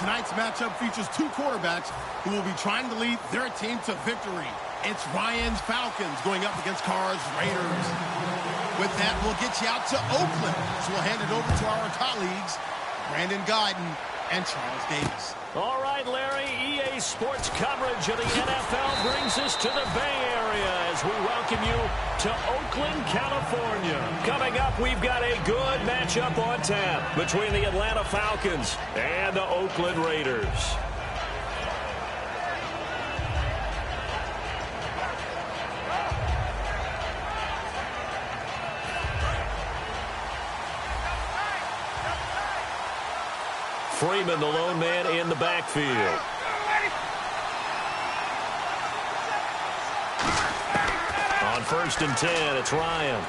tonight's matchup features two quarterbacks who will be trying to lead their team to victory. It's Ryan's Falcons going up against Carr's Raiders. With that, we'll get you out to Oakland. So we'll hand it over to our colleagues, Brandon Guyton and Charles Davis. All right, Larry, EA Sports coverage of the NFL brings us to the Bay Area as we welcome you to Oakland, California. Coming up, we've got a good matchup on tap between the Atlanta Falcons and the Oakland Raiders. Freeman, the lone man in the backfield. On 1st and 10, it's Ryan.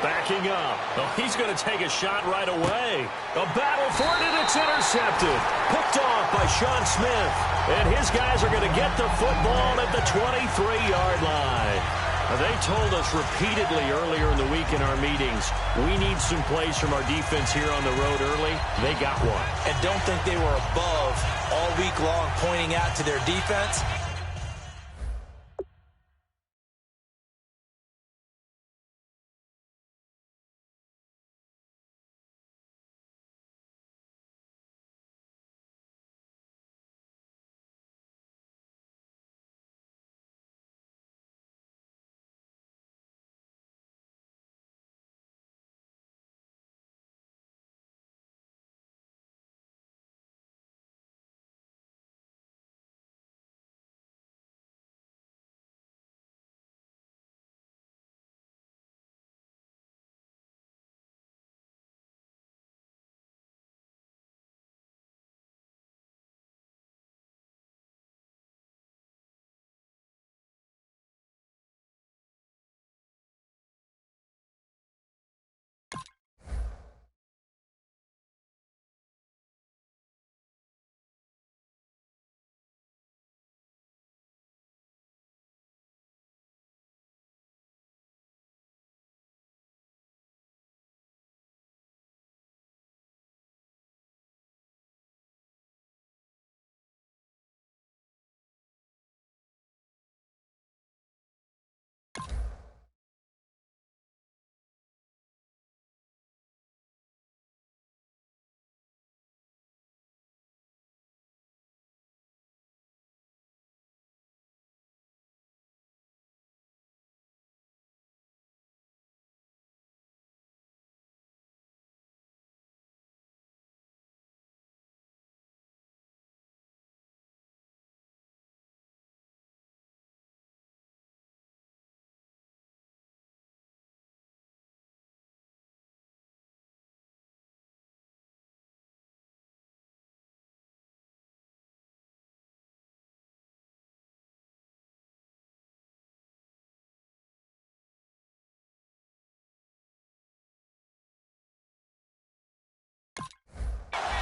Backing up. Oh, he's going to take a shot right away. A battle for it, and it's intercepted. Picked off by Sean Smith. And his guys are going to get the football at the 23-yard line. They told us repeatedly earlier in the week in our meetings, we need some plays from our defense here on the road early. They got one. And don't think they were above all week long pointing out to their defense.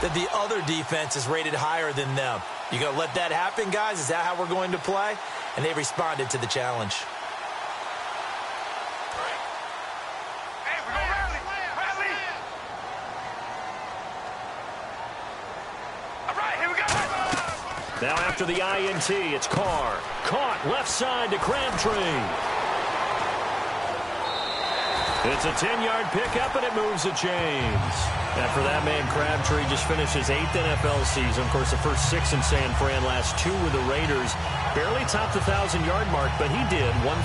That the other defense is rated higher than them. You going to let that happen, guys? Is that how we're going to play? And they responded to the challenge. Hey, we're going to rally. All right, here we go. Now after the INT, it's Carr. Caught left side to Crabtree. It's a 10-yard pickup, and it moves the chains. After that man, Crabtree just finished his 8th NFL season. Of course, the first 6 in San Fran, last 2 with the Raiders. Barely topped the 1,000-yard mark, but he did 1,003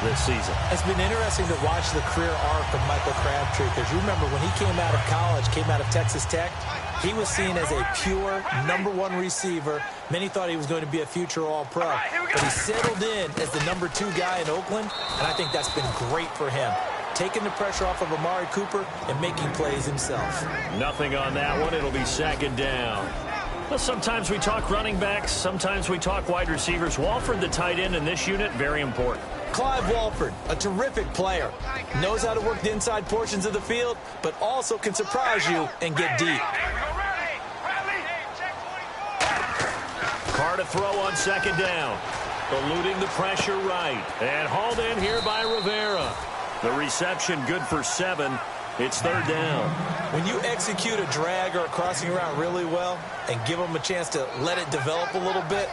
this season. It's been interesting to watch the career arc of Michael Crabtree, because you remember when he came out of college, came out of Texas Tech, he was seen as a pure #1 receiver. Many thought he was going to be a future All-Pro. But he settled in as the #2 guy in Oakland, and I think that's been great for him. Taking the pressure off of Amari Cooper and making plays himself. Nothing on that one. It'll be 2nd down. Well, sometimes we talk running backs. Sometimes we talk wide receivers. Walford, the tight end in this unit, very important. Clive Walford, a terrific player. Knows how to work the inside portions of the field, but also can surprise you and get deep. Carr to throw on 2nd down. Eluding the pressure right. And hauled in here by Rivera. The reception good for 7. It's third down. When you execute a drag or a crossing route really well and give them a chance to let it develop a little bit,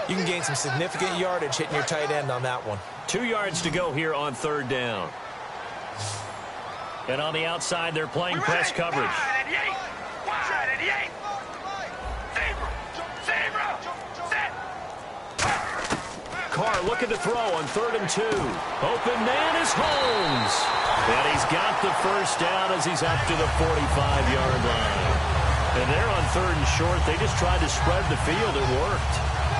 you can gain some significant yardage hitting your tight end on that one. 2 yards to go here on third down. And on the outside, they're playing press coverage. Carr looking to throw on 3rd and 2. Open man is Holmes. And he's got the first down as he's up to the 45-yard line. And they're on 3rd and short. They just tried to spread the field. It worked.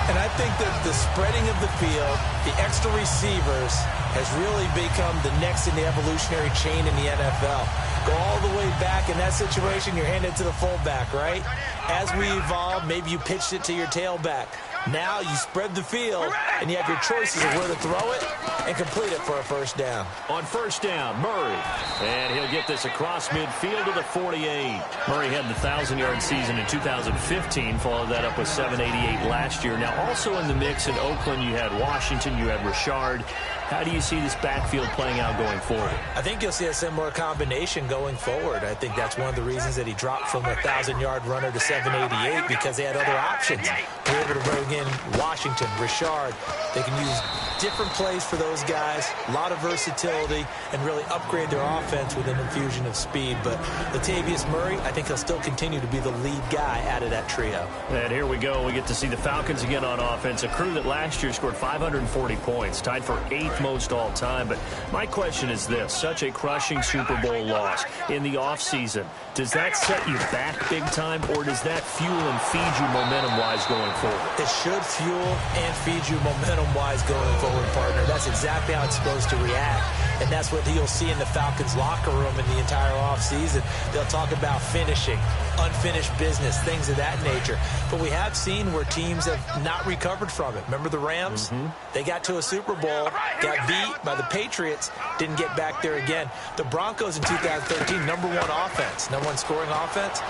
And I think that the spreading of the field, the extra receivers, has really become the next in the evolutionary chain in the NFL. Go all the way back in that situation, you're handed to the fullback, right? As we evolve, maybe you pitched it to your tailback. Now you spread the field, and you have your choices of where to throw it and complete it for a first down. On first down, Murray. And he'll get this across midfield to the 48. Murray had the 1,000-yard season in 2015, followed that up with 788 last year. Now, also in the mix in Oakland, you had Washington, you had Richard. How do you see this backfield playing out going forward? I think you'll see a similar combination going forward. I think that's one of the reasons that he dropped from a 1,000-yard runner to 788, because they had other options. They were able to bring in Washington, Richard. They can use different plays for those guys, a lot of versatility, and really upgrade their offense with an infusion of speed. But Latavius Murray, I think he'll still continue to be the lead guy out of that trio. And here we go. We get to see the Falcons again on offense, a crew that last year scored 540 points, tied for 8th most all time. But my question is this: such a crushing Super Bowl loss in the offseason, does that set you back big time, or does that fuel and feed you momentum-wise going forward? It should fuel and feed you momentum-wise going forward, partner. That's exactly how it's supposed to react, and that's what you'll see in the Falcons locker room in the entire offseason. They'll talk about finishing, unfinished business, things of that nature. But we have seen where teams have not recovered from it. Remember the Rams? They got to a Super Bowl, got beat by the Patriots, didn't get back there again. The Broncos in 2013, number 1 offense, number 1 scoring offense.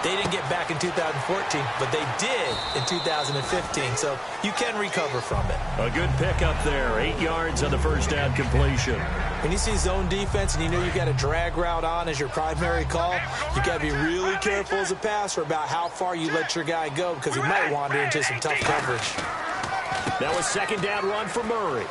They didn't get back in 2014, but they did in 2015, so you can recover from it. A good pickup there, 8 yards on the first down completion. When you see zone defense and you know you've got a drag route on as your primary call, you've got to be really careful as a passer about how far you let your guy go, because he might wander into some tough coverage. That was second down run for Murray.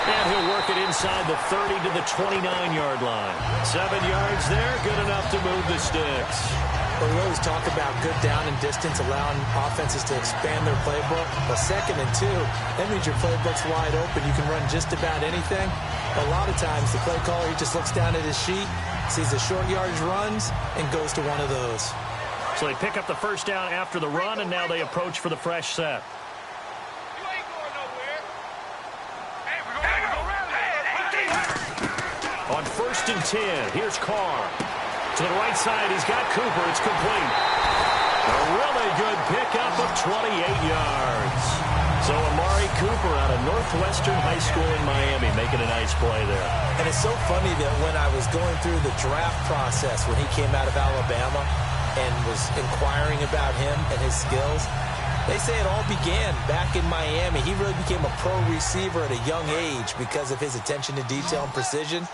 And he'll work it inside the 30 to the 29-yard line. 7 yards there, good enough to move the sticks. Well, we always talk about good down and distance, allowing offenses to expand their playbook. Well, 2nd and 2, that means your playbook's wide open. You can run just about anything. A lot of times, the play caller, he just looks down at his sheet, sees the short yardage runs, and goes to one of those. So they pick up the first down after the run, and now they approach for the fresh set. On 1st and 10, here's Carr. To the right side, he's got Cooper. It's complete. A really good pickup of 28 yards. So Amari Cooper out of Northwestern High School in Miami making a nice play there. And it's so funny that when I was going through the draft process when he came out of Alabama and was inquiring about him and his skills, they say it all began back in Miami. He really became a pro receiver at a young age because of his attention to detail and precision.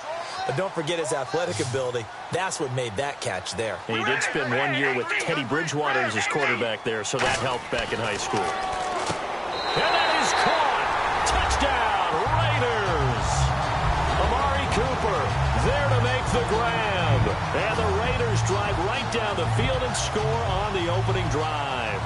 But don't forget his athletic ability. That's what made that catch there. And he did spend 1 year with Teddy Bridgewater as his quarterback there, so that helped back in high school. And that is caught. Touchdown, Raiders. Amari Cooper there to make the grab. And the Raiders drive right down the field and score on the opening drive.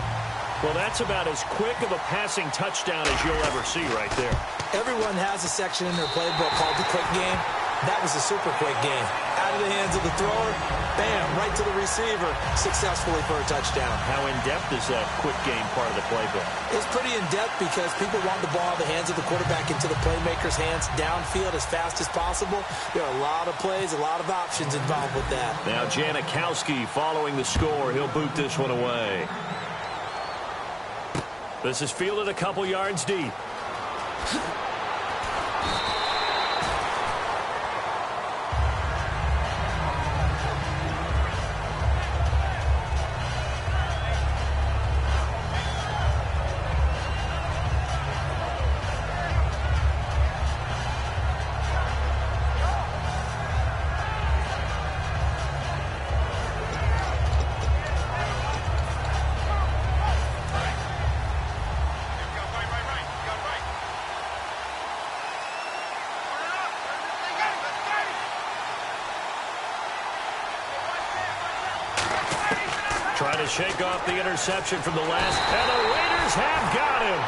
Well, that's about as quick of a passing touchdown as you'll ever see right there. Everyone has a section in their playbook called the quick game. That was a super quick game. Out of the hands of the thrower, bam, right to the receiver, successfully for a touchdown. How in-depth is that quick game part of the playbook? It's pretty in-depth because people want the ball out of the hands of the quarterback into the playmaker's hands downfield as fast as possible. There are a lot of plays, a lot of options involved with that. Now Janikowski following the score. He'll boot this one away. This is fielded a couple yards deep. Trying to shake off the interception from the last, and the Raiders have got him.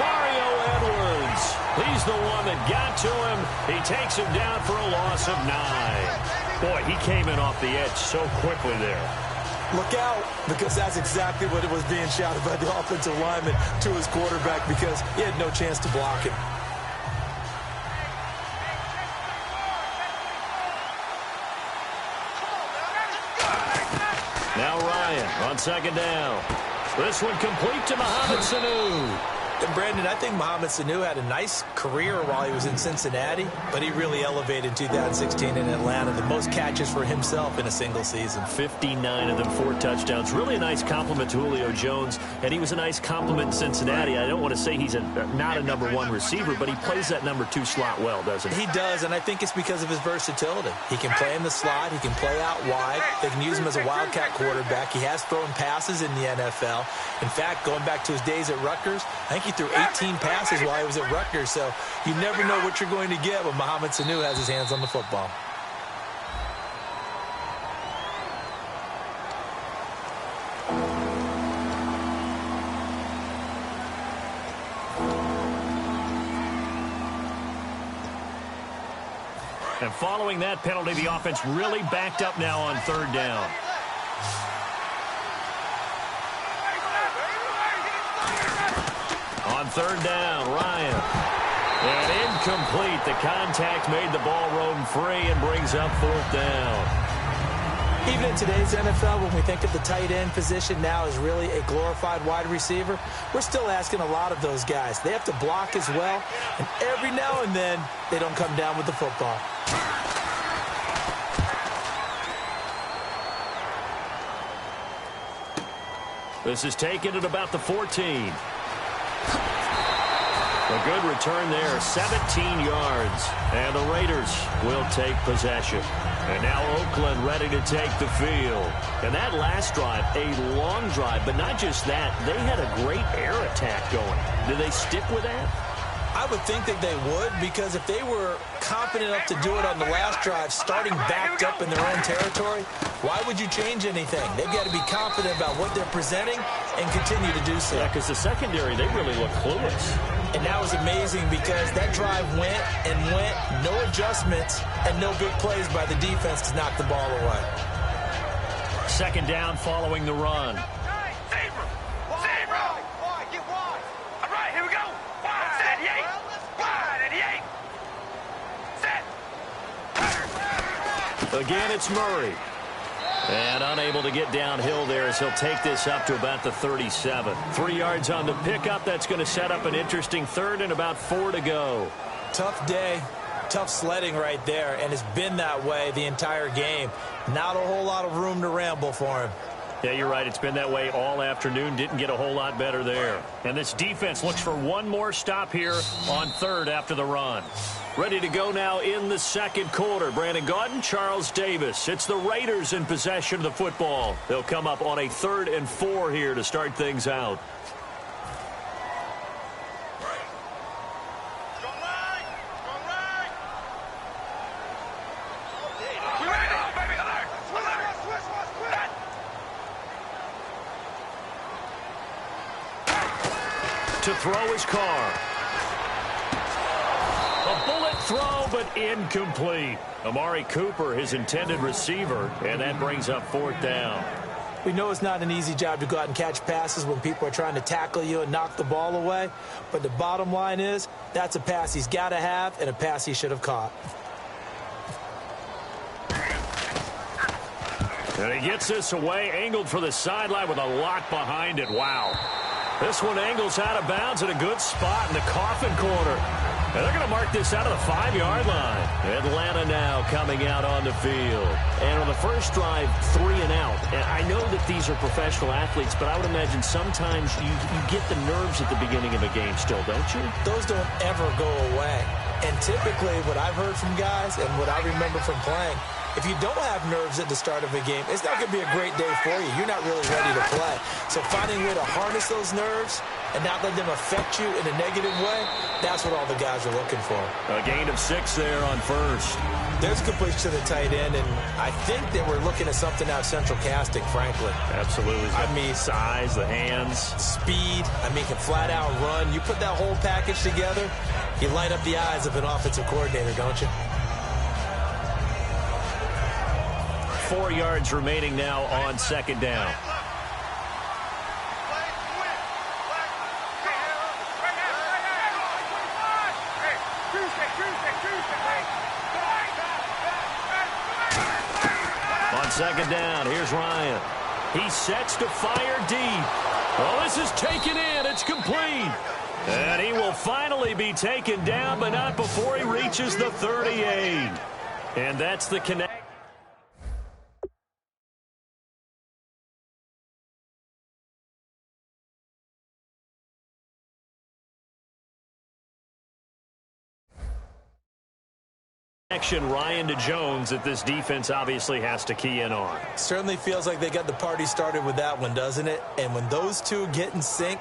Mario Edwards. He's the one that got to him. He takes him down for a loss of 9. Boy, he came in off the edge so quickly there. Look out, because that's exactly what it was being shouted by the offensive lineman to his quarterback, because he had no chance to block him. Now Ryan on second down. This one complete to Mohamed Sanu. And Brandon, I think Mohamed Sanu had a nice career while he was in Cincinnati, but he really elevated in 2016 in Atlanta. The most catches for himself in a single season. 59 of them, 4 touchdowns. Really a nice compliment to Julio Jones, and he was a nice compliment in Cincinnati. I don't want to say he's not a number 1 receiver, but he plays that number 2 slot well, doesn't he? He does, and I think it's because of his versatility. He can play in the slot. He can play out wide. They can use him as a wildcat quarterback. He has thrown passes in the NFL. In fact, going back to his days at Rutgers, I think he threw 18 passes while he was at Rutgers, so you never know what you're going to get when Mohamed Sanu has his hands on the football. And following that penalty, the offense really backed up now on 3rd down. On 3rd down, Ryan. And incomplete. The contact made the ball roam free and brings up 4th down. Even in today's NFL, when we think of the tight end position now as really a glorified wide receiver, we're still asking a lot of those guys. They have to block as well, and every now and then, they don't come down with the football. This is taken at about the 14. A good return there, 17 yards. And the Raiders will take possession. And now Oakland ready to take the field. And that last drive, a long drive, but not just that. They had a great air attack going. Do they stick with that? I would think that they would, because if they were confident enough to do it on the last drive, starting backed up in their own territory, why would you change anything? They've got to be confident about what they're presenting and continue to do so. Yeah, because the secondary, they really look clueless. And that was amazing because that drive went and went, no adjustments, and no big plays by the defense to knock the ball away. 2nd down following the run. Again, it's Murray. And unable to get downhill there as he'll take this up to about the 37. 3 yards on the pickup. That's going to set up an interesting 3rd and about 4 to go. Tough day. Tough sledding right there, and it's been that way the entire game. Not a whole lot of room to ramble for him. Yeah, you're right. It's been that way all afternoon. Didn't get a whole lot better there. And this defense looks for one more stop here on 3rd after the run. Ready to go now in the 2nd quarter. Brandon Gaudin, Charles Davis. It's the Raiders in possession of the football. They'll come up on a 3rd and 4 here to start things out. To throw his car. A bullet throw, but incomplete. Amari Cooper, his intended receiver, and that brings up 4th down. We know it's not an easy job to go out and catch passes when people are trying to tackle you and knock the ball away, but the bottom line is that's a pass he's got to have and a pass he should have caught. And he gets this away, angled for the sideline with a lot behind it. Wow. This one angles out of bounds at a good spot in the coffin corner. And they're going to mark this out of the 5-yard line. Atlanta now coming out on the field. And on the first drive, 3 and out. And I know that these are professional athletes, but I would imagine sometimes you get the nerves at the beginning of a game still, don't you? Those don't ever go away. And typically what I've heard from guys and what I remember from playing, if you don't have nerves at the start of a game, it's not going to be a great day for you. You're not really ready to play. So finding a way to harness those nerves and not let them affect you in a negative way, that's what all the guys are looking for. A gain of 6 there on 1st. There's a completion to the tight end, and I think that we're looking at something out of central casting, frankly. Absolutely. I mean, size, the hands. Speed. I mean, can flat out run. You put that whole package together, you light up the eyes of an offensive coordinator, don't you? 4 yards remaining now on second down. On second down, here's Ryan. He sets to fire deep. Well, this is taken in. It's complete. And he will finally be taken down, but not before he reaches the 38. And that's the connect. Ryan to Jones that this defense obviously has to key in on. Certainly feels like they got the party started with that one, doesn't it? And when those two get in sync,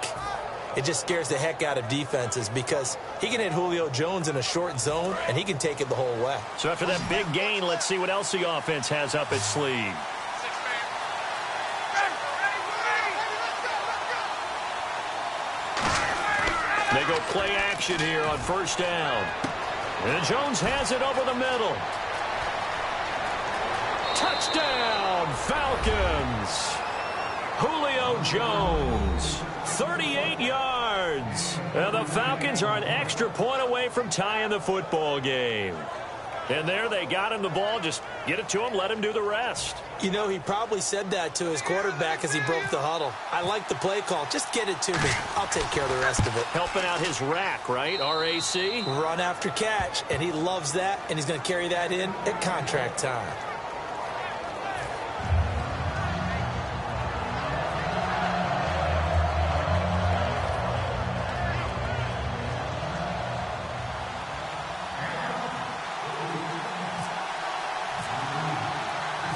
it just scares the heck out of defenses because he can hit Julio Jones in a short zone, and he can take it the whole way. So after that big gain, let's see what else the offense has up its sleeve. They go play action here on first down. And Jones has it over the middle. Touchdown, Falcons. Julio Jones, 38 yards. And the Falcons are an extra point away from tying the football game. And there they got him the ball. Just get it to him, let him do the rest. You know, he probably said that to his quarterback as he broke the huddle. I like the play call. Just get it to me. I'll take care of the rest of it. Helping out his rack, right? R-A-C? Run after catch, and he loves that, and he's going to carry that in at contract time.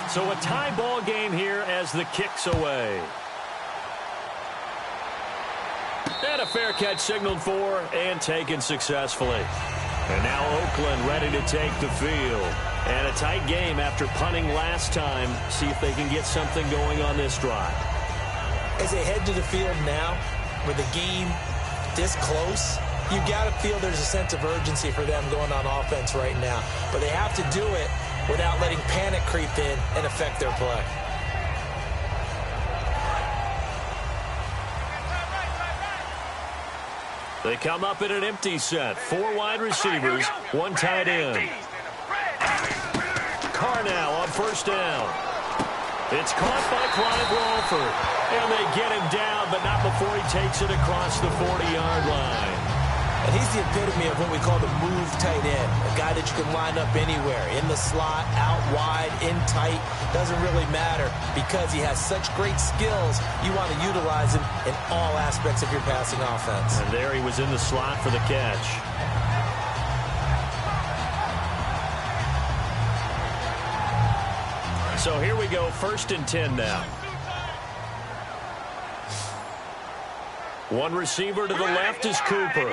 So a tie ball game here as the kick's away. And a fair catch signaled for and taken successfully. And now Oakland ready to take the field. And a tight game after punting last time. See if they can get something going on this drive. As they head to the field now, with the game this close, you got to feel there's a sense of urgency for them going on offense right now. But they have to do it without letting panic creep in and affect their play. They come up in an empty set. 4 wide receivers, 1 tight end. Carr now on first down. It's caught by Clive Walford. And they get him down, but not before he takes it across the 40-yard line. And he's the epitome of what we call the move tight end, a guy that you can line up anywhere, in the slot, out wide, in tight, doesn't really matter because he has such great skills. You want to utilize him in all aspects of your passing offense. And there he was in the slot for the catch. So here we go, 1st and 10 now. One receiver to the left is Cooper.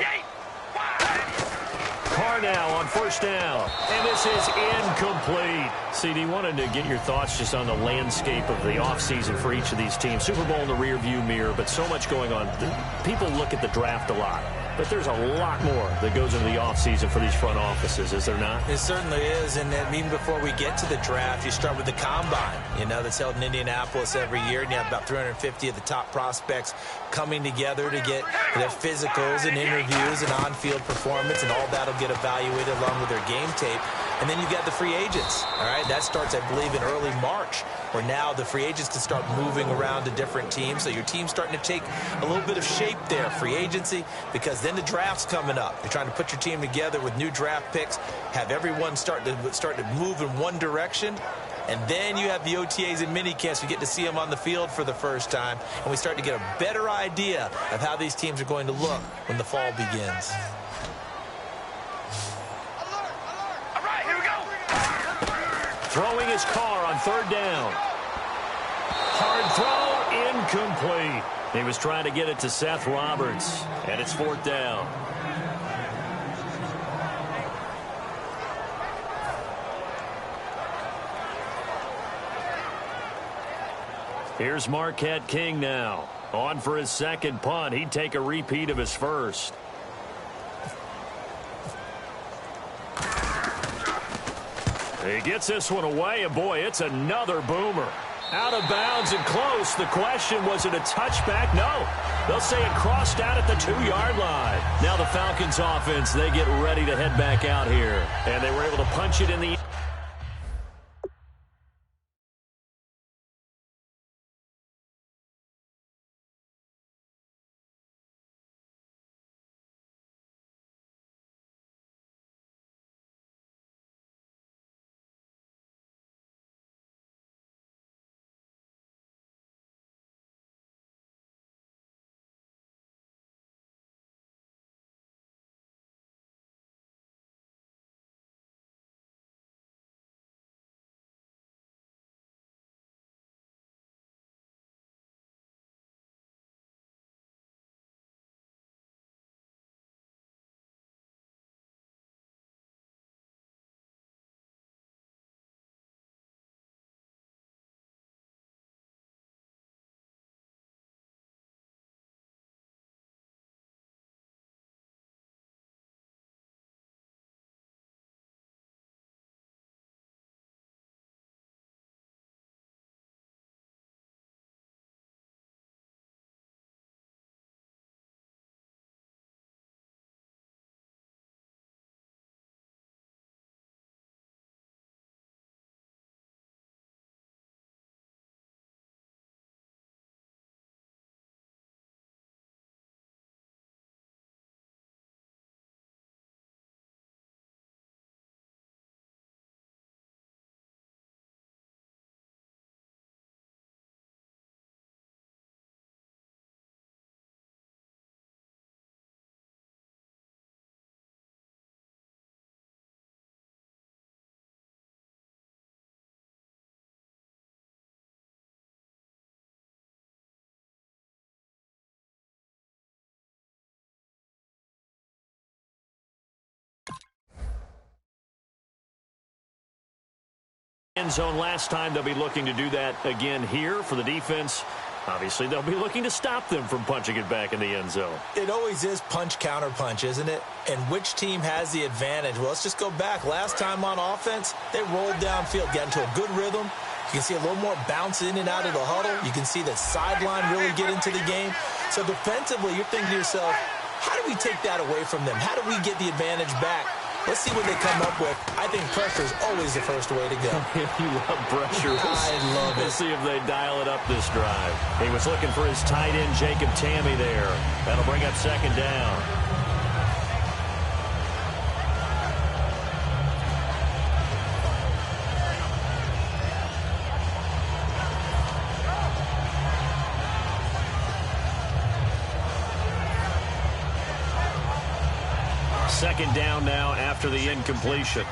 Carr now on first down. And this is incomplete. CD, wanted to get your thoughts just on the landscape of the offseason for each of these teams. Super Bowl in the rearview mirror, but so much going on. People look at the draft a lot. But there's a lot more that goes into the offseason for these front offices, is there not? It certainly is, and then even before we get to the draft, you start with the Combine, that's held in Indianapolis every year, and you have about 350 of the top prospects coming together to get their physicals and interviews and on-field performance, and all that will get evaluated along with their game tape. And then you got the free agents, all right? That starts, I believe, in early March, where now the free agents can start moving around to different teams. So your team's starting to take a little bit of shape there, free agency, because then the draft's coming up. You're trying to put your team together with new draft picks, have everyone start to move in one direction, and then you have the OTAs and minicamps. We get to see them on the field for the first time, and we start to get a better idea of how these teams are going to look when the fall begins. Throwing his Carr on 3rd down. Hard throw, incomplete. He was trying to get it to Seth Roberts, and it's 4th down. Here's Marquette King now. On for his second punt. He'd take a repeat of his first. He gets this one away, and boy, it's another boomer. Out of bounds and close. The question, was it a touchback? No. They'll say it crossed out at the 2-yard line. Now the Falcons offense, they get ready to head back out here. And they were able to punch it in the end zone last time. They'll be looking to do that again here for the defense. Obviously, they'll be looking to stop them from punching it back in the end zone. It always is punch, counter punch, isn't it? And which team has the advantage? Well, let's just go back. Last time on offense, they rolled downfield, got into a good rhythm. You can see a little more bounce in and out of the huddle. You can see the sideline really get into the game. So defensively, you're thinking to yourself, how do we take that away from them? How do we get the advantage back? Let's see what they come up with. I think pressure is always the first way to go. You love pressure. I love it. We'll see if they dial it up this drive. He was looking for his tight end, Jacob Tammy, there. That'll bring up second down. Second down now after the incompletion.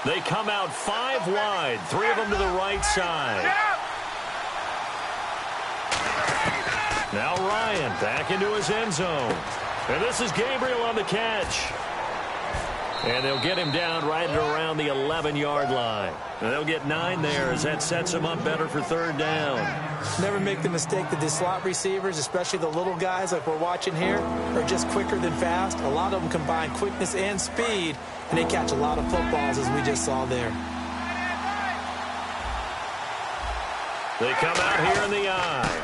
They come out 5 wide, 3 of them to the right side. Now Ryan back into his end zone. And this is Gabriel on the catch. And they'll get him down right at around the 11-yard line. And they'll get 9 there as that sets him up better for third down. Never make the mistake that the slot receivers, especially the little guys like we're watching here, are just quicker than fast. A lot of them combine quickness and speed, and they catch a lot of footballs, as we just saw there. They come out here in the eye.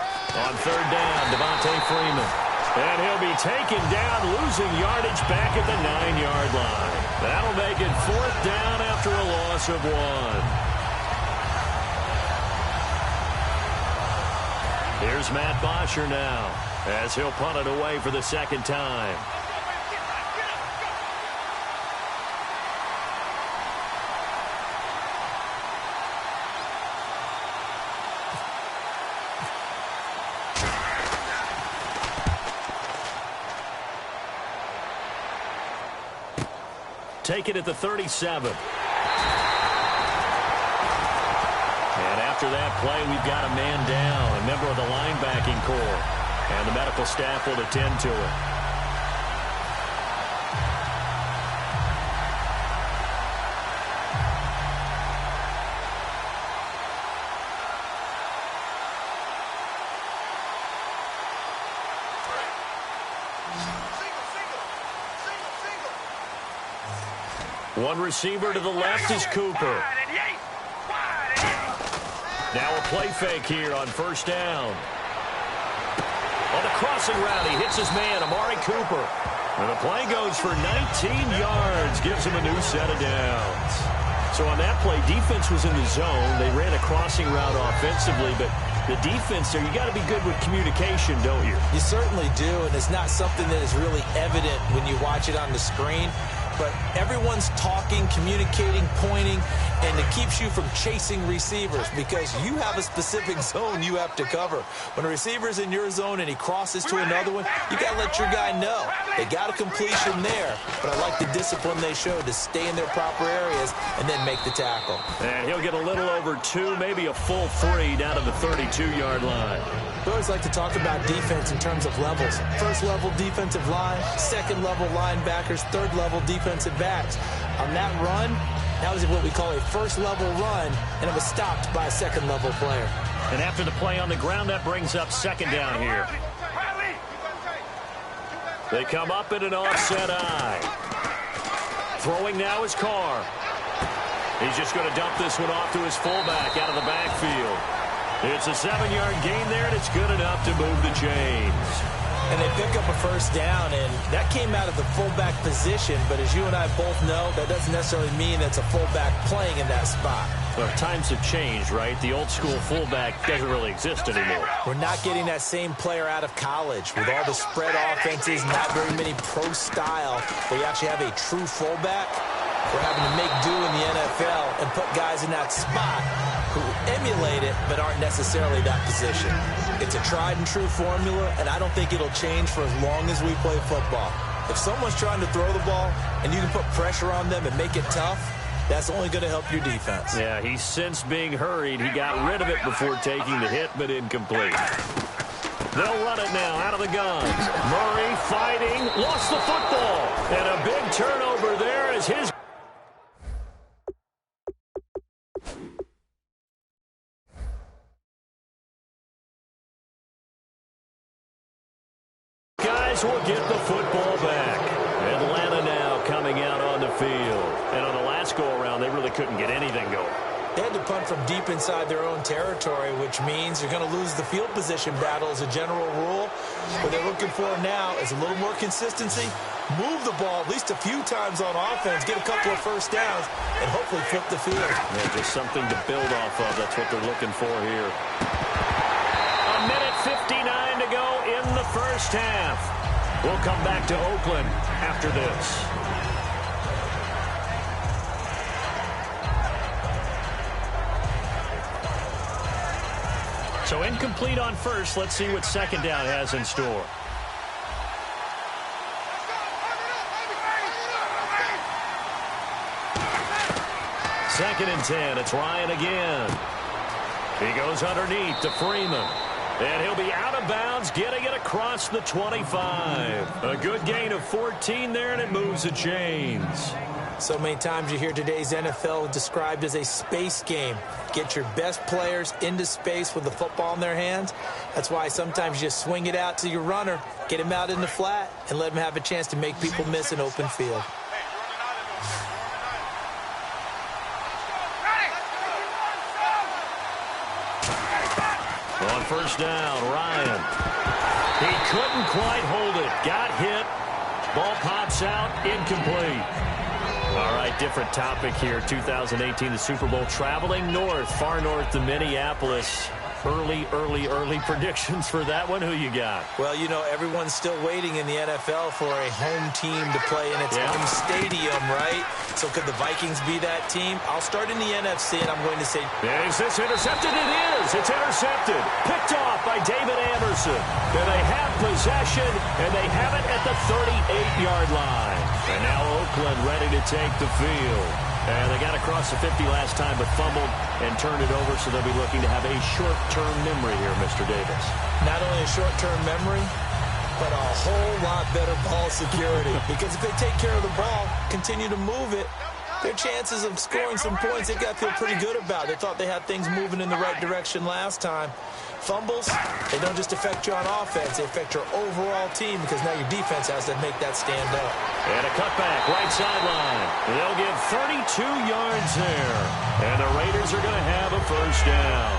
On third down, Devontae Freeman. And he'll be taken down, losing yardage back at the 9-yard line. That'll make it fourth down after a loss of 1. Here's Matt Bosher now, as he'll punt it away for the second time. Take it at the 37. And after that play, we've got a man down, a member of the linebacking corps. And the medical staff will attend to it. One receiver to the left is Cooper. Now a play fake here on first down. On the crossing route, he hits his man, Amari Cooper. And the play goes for 19 yards, gives him a new set of downs. So on that play, defense was in the zone. They ran a crossing route offensively, but the defense there, you got to be good with communication, don't you? You certainly do, and it's not something that is really evident when you watch it on the screen. But everyone's talking, communicating, pointing, and it keeps you from chasing receivers because you have a specific zone you have to cover. When a receiver's in your zone and he crosses to another one, you got to let your guy know. They got a completion there, but I like the discipline they showed to stay in their proper areas and then make the tackle. And he'll get a little over 2, maybe a full 3 down to the 32-yard line. We always like to talk about defense in terms of levels. First-level defensive line, second-level linebackers, third-level defensive backs. On that run, that was what we call a first-level run, and it was stopped by a second-level player. And after the play on the ground, that brings up second down here. They come up in an offset eye. Throwing now is Carr. He's just going to dump this one off to his fullback out of the backfield. It's a 7-yard gain there, and it's good enough to move the chains. And they pick up a first down, and that came out of the fullback position. But as you and I both know, that doesn't necessarily mean it's a fullback playing in that spot. Well, times have changed, right? The old school fullback doesn't really exist anymore. We're not getting that same player out of college. With all the spread offenses, not very many pro style, where you actually have a true fullback. We're having to make do in the NFL and put guys in that spot who emulate it but aren't necessarily that position. It's a tried-and-true formula, and I don't think it'll change for as long as we play football. If someone's trying to throw the ball and you can put pressure on them and make it tough, that's only going to help your defense. Yeah, he's since being hurried. He got rid of it before taking the hit, but incomplete. They'll run it now out of the guns. Murray fighting, lost the football. And a big turnover there as his guys will get the football back. Atlanta now coming out on the field. And on the last go-around, they really couldn't get anything going. They had to punt from deep inside their own territory, which means you're going to lose the field position battle as a general rule. What they're looking for now is a little more consistency, move the ball at least a few times on offense, get a couple of first downs, and hopefully flip the field. Yeah, just something to build off of. That's what they're looking for here. A minute 59 to go in the first half. We'll come back to Oakland after this. So incomplete on first. Let's see what second down has in store. Second and 10. It's Ryan again. He goes underneath to Freeman. And he'll be out of bounds, getting it across the 25. A good gain of 14 there, and it moves the chains. So many times you hear today's NFL described as a space game. Get your best players into space with the football in their hands. That's why sometimes you just swing it out to your runner, get him out in the flat, and let him have a chance to make people miss an open field. On first down, Ryan. He couldn't quite hold it. Got hit. Ball pops out. Incomplete. All right, different topic here. 2018, the Super Bowl, traveling north, far north to Minneapolis. Early predictions for that one. Who you got? Well, you know, everyone's still waiting in the NFL for a home team to play in its home stadium, right? So could the Vikings be that team? I'll start in the NFC, and I'm going to say... Is this intercepted? It is. It's intercepted. Picked off by David Anderson. And they have possession, and they have it at the 38-yard line. And now Oakland ready to take the field. And they got across the 50 last time, but fumbled and turned it over, so they'll be looking to have a short-term memory here, Mr. Davis. Not only a short-term memory, but a whole lot better ball security. Because if they take care of the ball, continue to move it, their chances of scoring some points, they've got to feel pretty good about. They thought they had things moving in the right direction last time. Fumbles, they don't just affect you on offense, they affect your overall team because now your defense has to make that stand up. And a cutback, right sideline. They'll get 32 yards there. And the Raiders are going to have a first down.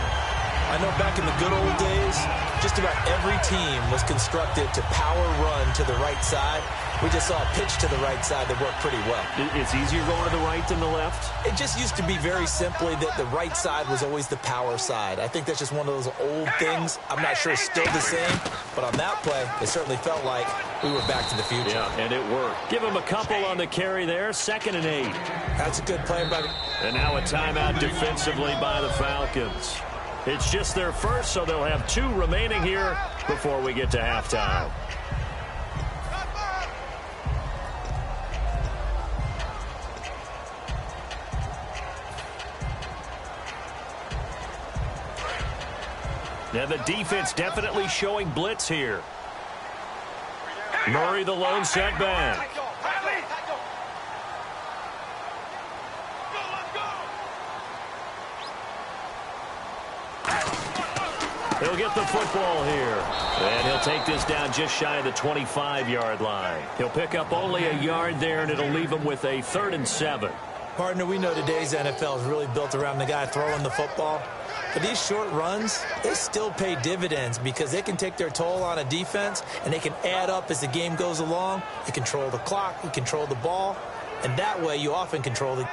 I know back in the good old days, just about every team was constructed to power run to the right side. We just saw a pitch to the right side that worked pretty well. It's easier going to the right than the left? It just used to be very simply that the right side was always the power side. I think that's just one of those old things. I'm not sure it's still the same, but on that play, it certainly felt like we were back to the future. Yeah, and it worked. Give him a couple on the carry there, 2nd and 8. That's a good play by the... And now a timeout defensively by the Falcons. It's just their first, so they'll have 2 remaining here before we get to halftime. Now the defense definitely showing blitz here. Murray the lone setback. He'll get the football here. And he'll take this down just shy of the 25-yard line. He'll pick up only a yard there, and it'll leave him with a 3rd and 7. Partner, we know today's NFL is really built around the guy throwing the football. But these short runs, they still pay dividends because they can take their toll on a defense, and they can add up as the game goes along. You control the clock, you control the ball, and that way you often control the...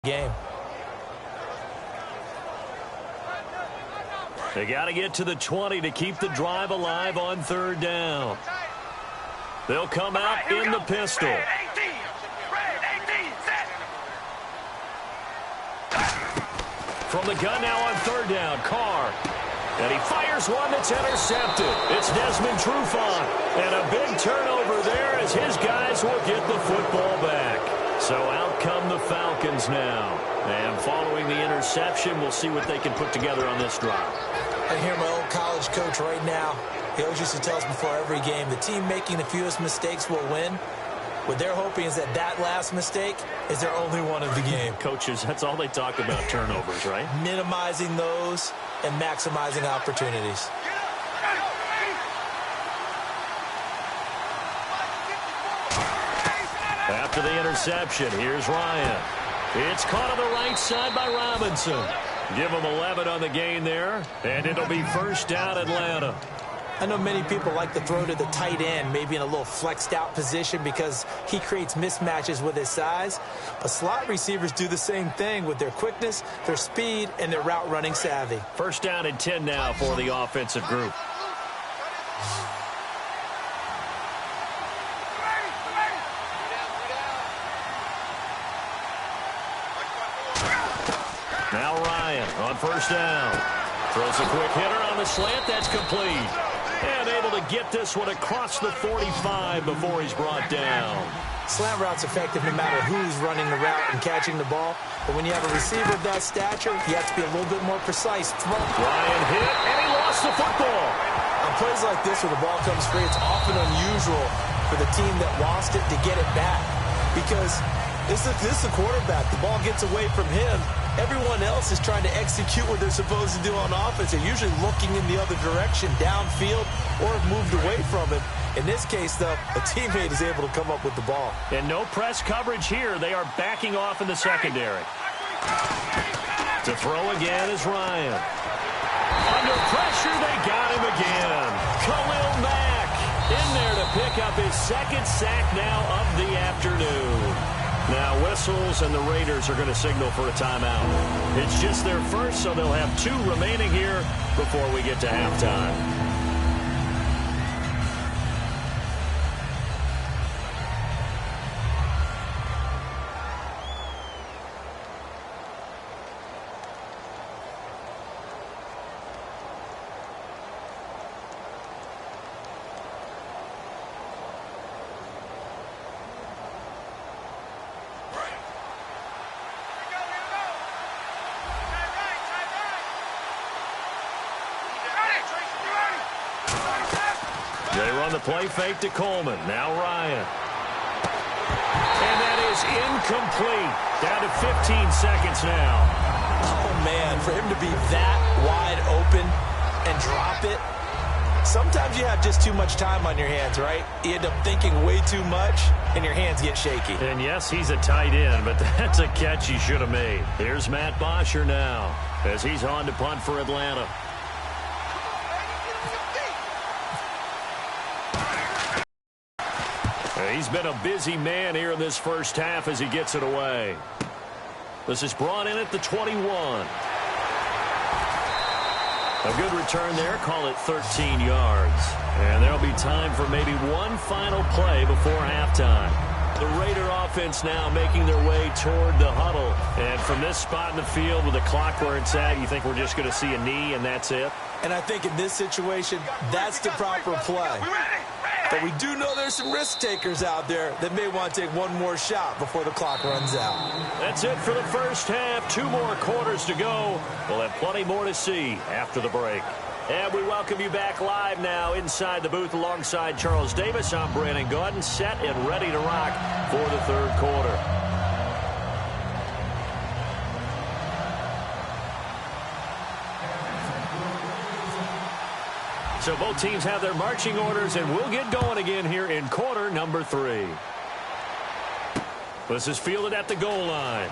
game. They got to get to the 20 to keep the drive alive on 3rd down. They'll come out in the pistol. From the gun now on 3rd down, Carr. And he fires one that's intercepted. It's Desmond Trufant. And a big turnover there as his guys will get the football back. So out come the Falcons now. And following the interception, we'll see what they can put together on this drive. I hear my old college coach right now. He always used to tell us before every game, the team making the fewest mistakes will win. What they're hoping is that that last mistake is their only one of the game. Coaches, that's all they talk about, turnovers, right? Minimizing those and maximizing opportunities. After the interception, here's Ryan. It's caught on the right side by Robinson. Give him 11 on the gain there, and it'll be first down Atlanta. I know many people like to throw to the tight end, maybe in a little flexed out position because he creates mismatches with his size. But slot receivers do the same thing with their quickness, their speed, and their route running savvy. First down and 10 now for the offensive group. Now Ryan on first down. Throws a quick hitter on the slant. That's complete. And able to get this one across the 45 before he's brought down. Slant route's effective no matter who's running the route and catching the ball. But when you have a receiver of that stature, you have to be a little bit more precise. Ryan hit, and he lost the football. On plays like this where the ball comes free, it's often unusual for the team that lost it to get it back. Because this is the quarterback. The ball gets away from him. Everyone else is trying to execute what they're supposed to do on offense. They're usually looking in the other direction, downfield, or have moved away from it. In this case, though, a teammate is able to come up with the ball. And no press coverage here. They are backing off in the secondary. To throw again is Ryan. Under pressure, they got him again. Khalil Mack in there to pick up his 2nd sack now of the afternoon. Now whistles, and the Raiders are going to signal for a timeout. It's just their first, so they'll have 2 remaining here before we get to halftime. play fake to Coleman. Now Ryan. And that is incomplete. Down to 15 seconds now. Oh, man, for him to be that wide open and drop it. Sometimes you have just too much time on your hands, right? You end up thinking way too much, and your hands get shaky. And yes, he's a tight end, but that's a catch he should have made. Here's Matt Bosher now as he's on to punt for Atlanta. He's been a busy man here in this first half as he gets it away. This is brought in at the 21. A good return there. Call it 13 yards. And there'll be time for maybe one final play before halftime. The Raider offense now making their way toward the huddle. And from this spot in the field with the clock where it's at, you think we're just going to see a knee and that's it? And I think in this situation, that's the proper play. But we do know there's some risk takers out there that may want to take one more shot before the clock runs out. That's it for the first half. 2 more quarters to go. We'll have plenty more to see after the break. And we welcome you back live now inside the booth alongside Charles Davis. I'm Brandon Gaudin, set and ready to rock for the third quarter. So both teams have their marching orders, and we'll get going again here in quarter number 3. This is fielded at the goal line.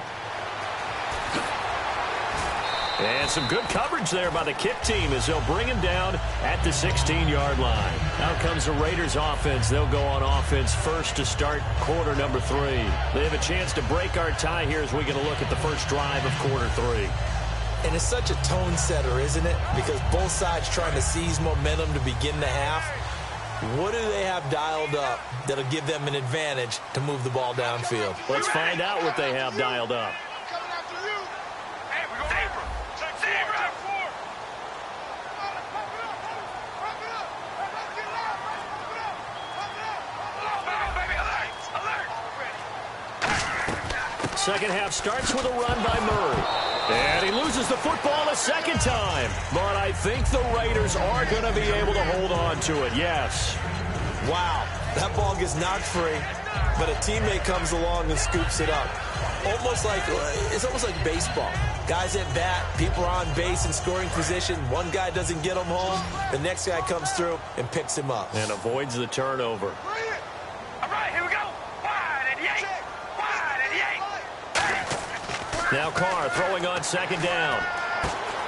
And some good coverage there by the kick team as they'll bring him down at the 16-yard line. Out comes the Raiders offense. They'll go on offense first to start quarter number 3. They have a chance to break our tie here as we get a look at the first drive of quarter 3. And it's such a tone setter, isn't it? Because both sides trying to seize momentum to begin the half. What do they have dialed up that'll give them an advantage to move the ball downfield? Let's find out what they have dialed up. Second half starts with a run by Murray. And he loses the football a second time. But I think the Raiders are going to be able to hold on to it, yes. Wow, that ball gets knocked free, but a teammate comes along and scoops it up. It's almost like baseball. Guys at bat, people are on base in scoring position. One guy doesn't get him home. The next guy comes through and picks him up. And avoids the turnover. All right, here we go. Wide and yank. Wide and yank. Now Carr throwing on second down.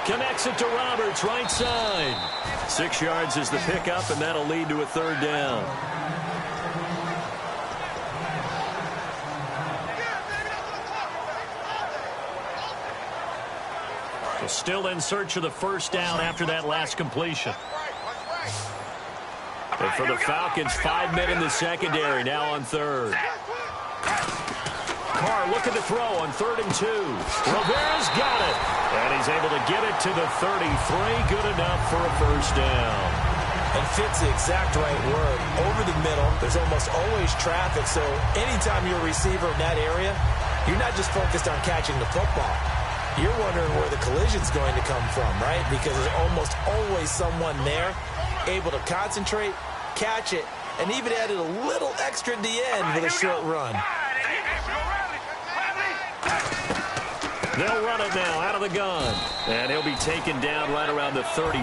Connects it to Roberts, right side. 6 yards is the pickup, and that'll lead to a third down. We're still in search of the first down after that last completion. And for the Falcons, 5 men in the secondary, now on third. Carr looking to throw on 3rd and 2. Rivera's got it. And he's able to get it to the 33. Good enough for a first down. And fits the exact right word. Over the middle, there's almost always traffic. So anytime you're a receiver in that area, you're not just focused on catching the football. You're wondering where the collision's going to come from, right? Because there's almost always someone there able to concentrate, catch it, and even added a little extra at the end with a short run. They'll run it now out of the gun. And he'll be taken down right around the 34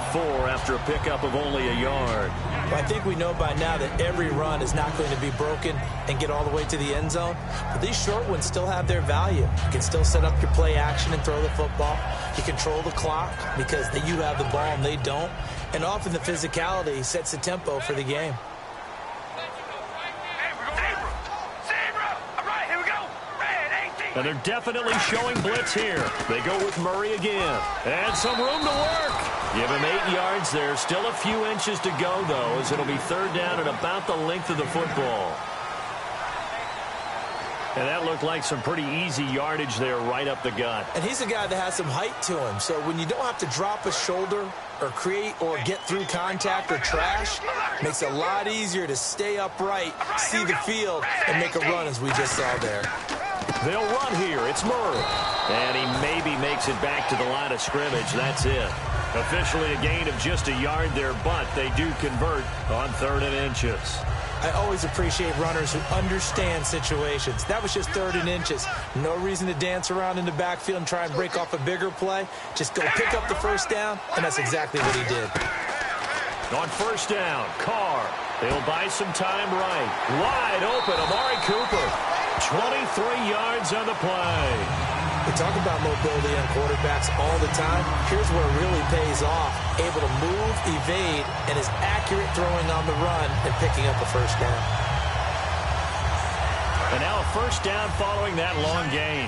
after a pickup of only a yard. Well, I think we know by now that every run is not going to be broken and get all the way to the end zone. But these short ones still have their value. You can still set up your play action and throw the football. You control the clock because you have the ball and they don't. And often the physicality sets the tempo for the game. And they're definitely showing blitz here. They go with Murray again. And some room to work. Give him 8 yards there. Still a few inches to go, though, as it'll be third down at about the length of the football. And that looked like some pretty easy yardage there right up the gut. And he's a guy that has some height to him. So when you don't have to drop a shoulder or create or get through contact or trash, makes it a lot easier to stay upright, see the field, and make a run as we just saw there. They'll run here. It's Murray. And he maybe makes it back to the line of scrimmage. That's it. Officially a gain of just a yard there, but they do convert on 3rd and inches. I always appreciate runners who understand situations. That was just 3rd and inches. No reason to dance around in the backfield and try and break off a bigger play. Just go pick up the first down, and that's exactly what he did. On 1st down, Carr. He'll buy some time right. Wide open, Amari Cooper. 23 yards on the play. We talk about mobility on quarterbacks all the time. Here's where it really pays off. Able to move, evade, and is accurate throwing on the run and picking up a first down. And now a first down following that long gain.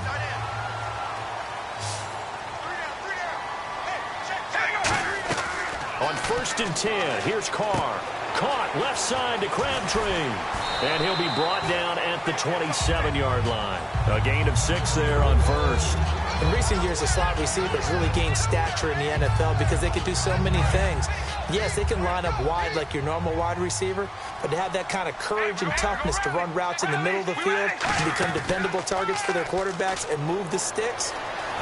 On 1st and 10, here's Carr. Caught left side to Crabtree. And he'll be brought down at the 27-yard line. A gain of 6 there on 1st. In recent years, the slot receivers really gained stature in the NFL because they can do so many things. Yes, they can line up wide like your normal wide receiver, but to have that kind of courage and toughness to run routes in the middle of the field and become dependable targets for their quarterbacks and move the sticks,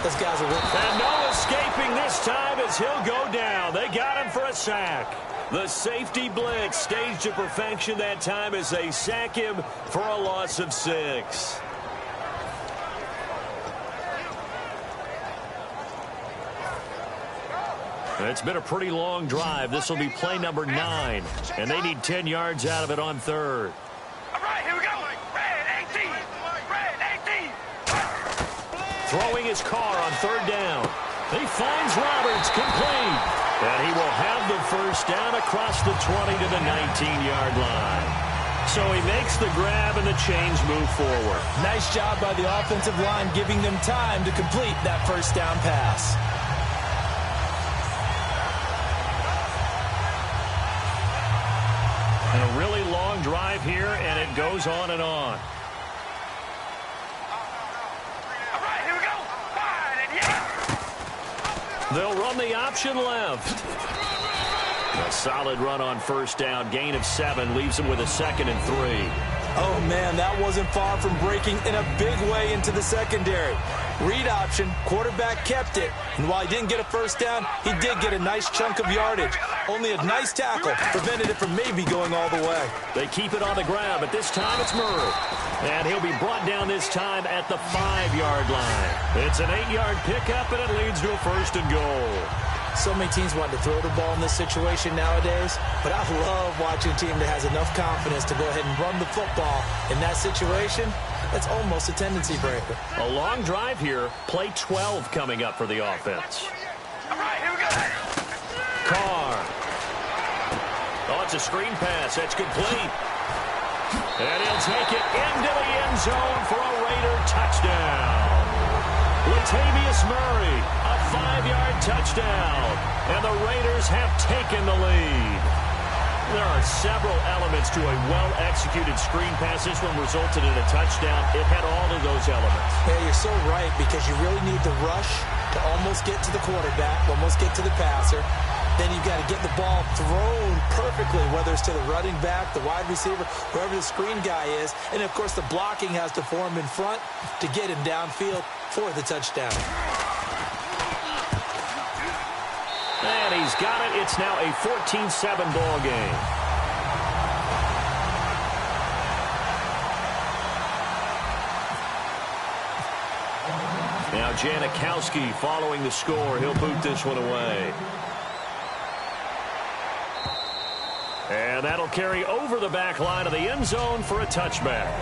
those guys are working. And no escaping this time as he'll go down. They got him for a sack. The safety blitz staged to perfection that time as they sack him for a loss of 6. It's been a pretty long drive. This will be play number 9, and they need 10 yards out of it on 3rd. All right, here we go. Red 18. Red 18. Throwing his Carr on 3rd down. He finds Roberts, complete. And he will have the first down across the 20 to the 19-yard line. So he makes the grab and the chains move forward. Nice job by the offensive line giving them time to complete that first down pass. And a really long drive here, and it goes on and on. All right, here we go. Wide and yeah. They'll run the option left. A solid run on 1st down. Gain of 7 leaves them with a 2nd and 3. Oh, man, that wasn't far from breaking in a big way into the secondary. Read option, quarterback kept it. And while he didn't get a first down, he did get a nice chunk of yardage. Only a nice tackle prevented it from maybe going all the way. They keep it on the ground, but this time it's Murray. And he'll be brought down this time at the 5-yard line. It's an 8-yard pickup, and it leads to a 1st and goal. So many teams want to throw the ball in this situation nowadays, but I love watching a team that has enough confidence to go ahead and run the football. In that situation, that's almost a tendency breaker. A long drive here. Play 12 coming up for the offense. All right, here we go. Carr. Oh, it's a screen pass. That's complete. And he'll take it into the end zone for a Raider touchdown. Latavius Murray, a 5-yard touchdown. And the Raiders have taken the lead. There are several elements to a well-executed screen pass. This one resulted in a touchdown. It had all of those elements. Yeah, you're so right, because you really need the rush to almost get to the quarterback, almost get to the passer. Then you've got to get the ball thrown perfectly, whether it's to the running back, the wide receiver, whoever the screen guy is. And, of course, the blocking has to form in front to get him downfield for the touchdown. And he's got it. It's now a 14-7 ball game. Now Janikowski following the score. He'll boot this one away. And that'll carry over the back line of the end zone for a touchback.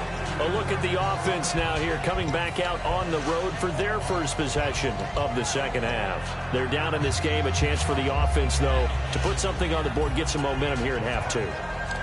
A look at the offense now here, coming back out on the road for their first possession of the second half. They're down in this game. A chance for the offense, though, to put something on the board, get some momentum here in half 2.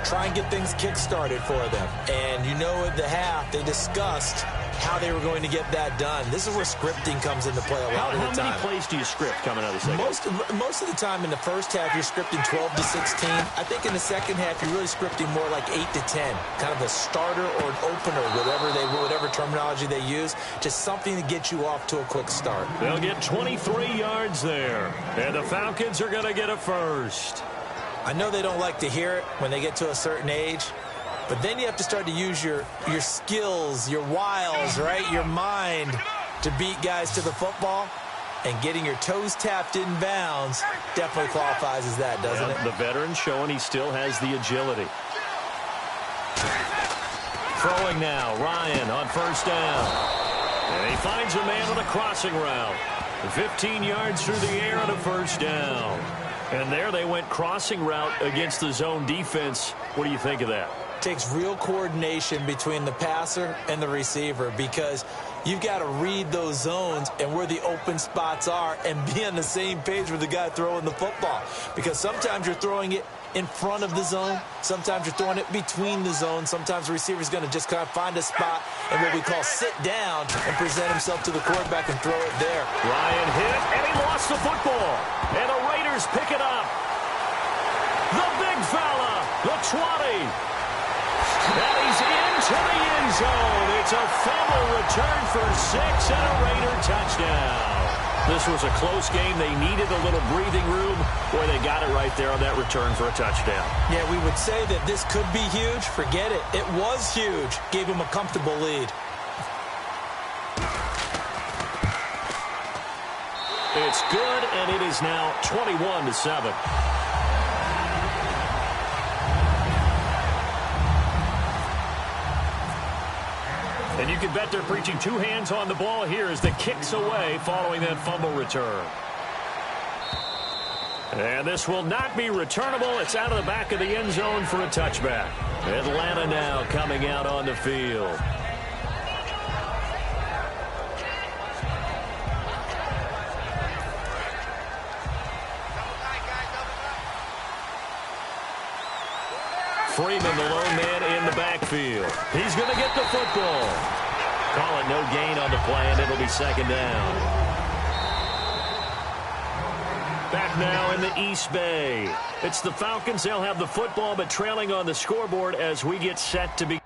Try and get things kick-started for them. And you know at the half, they discussed how they were going to get that done. This is where scripting comes into play a lot of the time. How many plays do you script coming out of the second half? Most of the time in the first half, you're scripting 12 to 16. I think in the second half, you're really scripting more like 8 to 10. Kind of a starter or an opener, whatever terminology they use. Just something to get you off to a quick start. They'll get 23 yards there. And the Falcons are going to get a first. I know they don't like to hear it when they get to a certain age, but then you have to start to use your skills, your wiles, right? Your mind to beat guys to the football. And getting your toes tapped in bounds definitely qualifies as that, doesn't it? The veteran showing he still has the agility. Throwing now, Ryan on first down. And he finds a man on a crossing route. 15 yards through the air on a first down. And there they went crossing route against the zone defense. What do you think of that? Takes real coordination between the passer and the receiver, because you've got to read those zones and where the open spots are and be on the same page with the guy throwing the football. Because sometimes you're throwing it in front of the zone. Sometimes you're throwing it between the zones. Sometimes the receiver's going to just kind of find a spot and what we call sit down and present himself to the quarterback and throw it there. Ryan hit, and he lost the football. And the Raiders pick it up. The big fella, the 20. And he's into the end zone. It's a fumble return for 6 and a Raider touchdown. This was a close game. They needed a little breathing room. Boy, they got it right there on that return for a touchdown. Yeah, we would say that this could be huge. Forget it. It was huge. Gave him a comfortable lead. It's good, and it is now 21-7. And you can bet they're preaching two hands on the ball here as the kick's away following that fumble return. And this will not be returnable. It's out of the back of the end zone for a touchback. Atlanta now coming out on the field. Freeman, the lone man in the backfield. He's going to get the football. Call it no gain on the play, and it'll be second down. Back now in the East Bay. It's the Falcons. They'll have the football, but trailing on the scoreboard as we get set to be.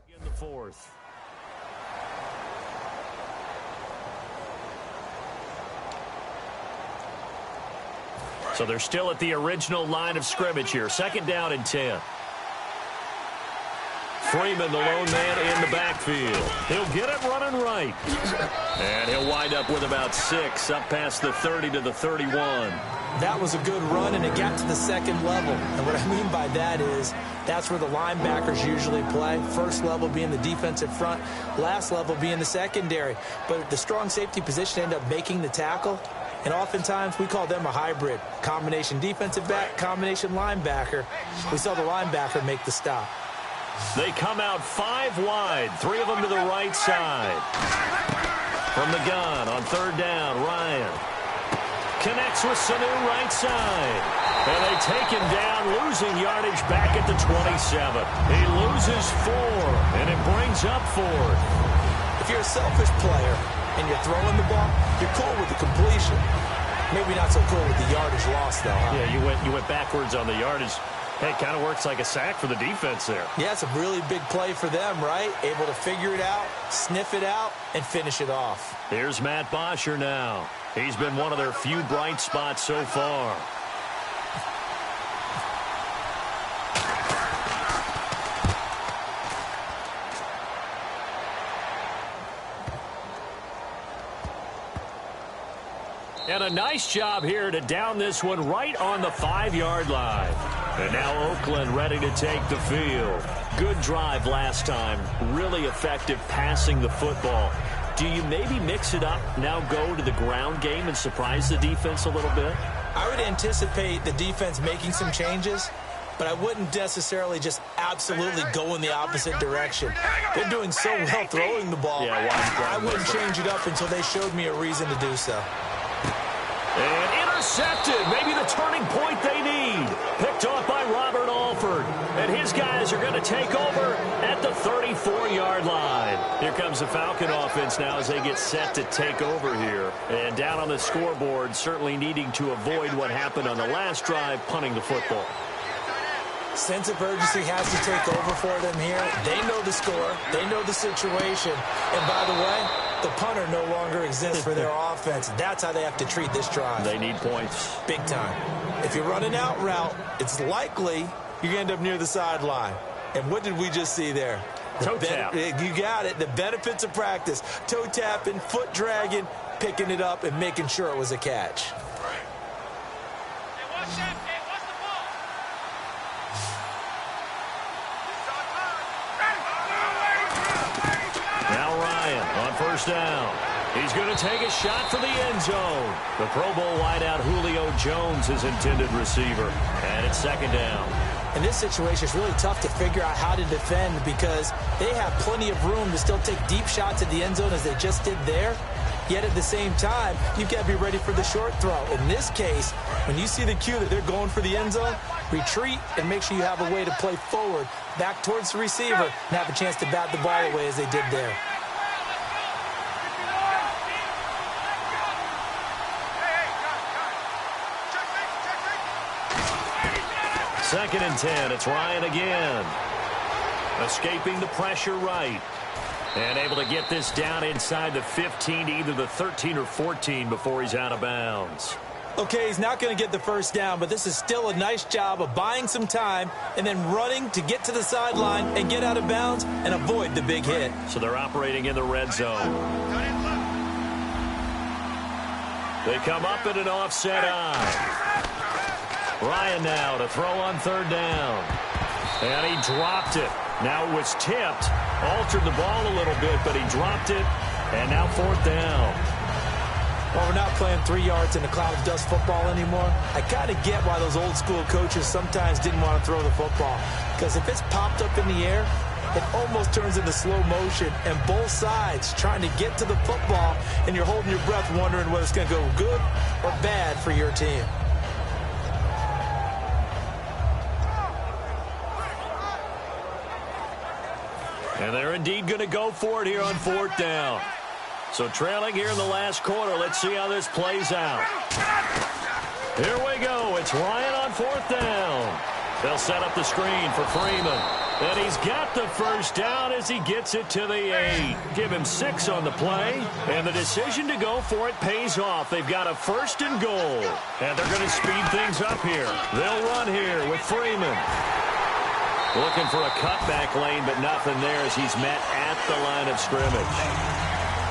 In the fourth. So they're still at the original line of scrimmage here. Second down and 10. Freeman, the lone man in the backfield. He'll get it running right. And he'll wind up with about 6 up past the 30 to the 31. That was a good run, and it got to the second level. And what I mean by that is that's where the linebackers usually play. First level being the defensive front, last level being the secondary. But the strong safety position ended up making the tackle. And oftentimes we call them a hybrid. Combination defensive back, combination linebacker. We saw the linebacker make the stop. They come out 5 wide, 3 of them to the right side. From the gun on third down, Ryan connects with Sanu right side. And they take him down, losing yardage back at the 27. He loses 4, and it brings up 4th. If you're a selfish player and you're throwing the ball, you're cool with the completion. Maybe not so cool with the yardage loss, though. Huh? Yeah, you went backwards on the yardage. Hey, it kind of works like a sack for the defense there. Yeah, it's a really big play for them, right? Able to figure it out, sniff it out, and finish it off. Here's Matt Bosher now. He's been one of their few bright spots so far. And a nice job here to down this one right on the 5-yard line. And now Oakland ready to take the field. Good drive last time. Really effective passing the football. Do you maybe mix it up, now go to the ground game and surprise the defense a little bit? I would anticipate the defense making some changes, but I wouldn't necessarily just absolutely go in the opposite direction. They're doing so well throwing the ball. Yeah, I wouldn't change it up until they showed me a reason to do so. And intercepted. Maybe the turning point they need. Picked off by Robert Alford. And his guys are going to take over at the 34-yard line. Here comes the Falcon offense now as they get set to take over here. And down on the scoreboard, certainly needing to avoid what happened on the last drive, punting the football. Sense of urgency has to take over for them here. They know the score. They know the situation. And by the way, the punter no longer exists for their offense. That's how they have to treat this drive. They need points. Big time. If you run an out route, it's likely you're going to end up near the sideline. And what did we just see there? Toe tap. You got it. The benefits of practice. Toe tapping, foot dragging, picking it up, and making sure it was a catch. First down. He's going to take a shot for the end zone. The Pro Bowl wideout Julio Jones is intended receiver. And it's second down. In this situation, it's really tough to figure out how to defend because they have plenty of room to still take deep shots at the end zone as they just did there. Yet at the same time, you've got to be ready for the short throw. In this case, when you see the cue that they're going for the end zone, retreat and make sure you have a way to play forward, back towards the receiver, and have a chance to bat the ball away as they did there. Second and 10. It's Ryan again. Escaping the pressure right. And able to get this down inside the 15 to either the 13 or 14 before he's out of bounds. Okay, he's not going to get the first down, but this is still a nice job of buying some time and then running to get to the sideline and get out of bounds and avoid the big hit. So they're operating in the red zone. They come up in an offset eye. Ryan now to throw on third down. And he dropped it. Now it was tipped. Altered the ball a little bit, but he dropped it. And now fourth down. Well, we're not playing 3 yards in a cloud of dust football anymore. I kind of get why those old school coaches sometimes didn't want to throw the football. Because if it's popped up in the air, it almost turns into slow motion. And both sides trying to get to the football, and you're holding your breath wondering whether it's going to go good or bad for your team. And they're indeed going to go for it here on fourth down. So trailing here in the last quarter. Let's see how this plays out. Here we go. It's Ryan on fourth down. They'll set up the screen for Freeman. And he's got the first down as he gets it to the 8. Give him 6 on the play. And the decision to go for it pays off. They've got a first and goal. And they're going to speed things up here. They'll run here with Freeman. Looking for a cutback lane, but nothing there as he's met at the line of scrimmage.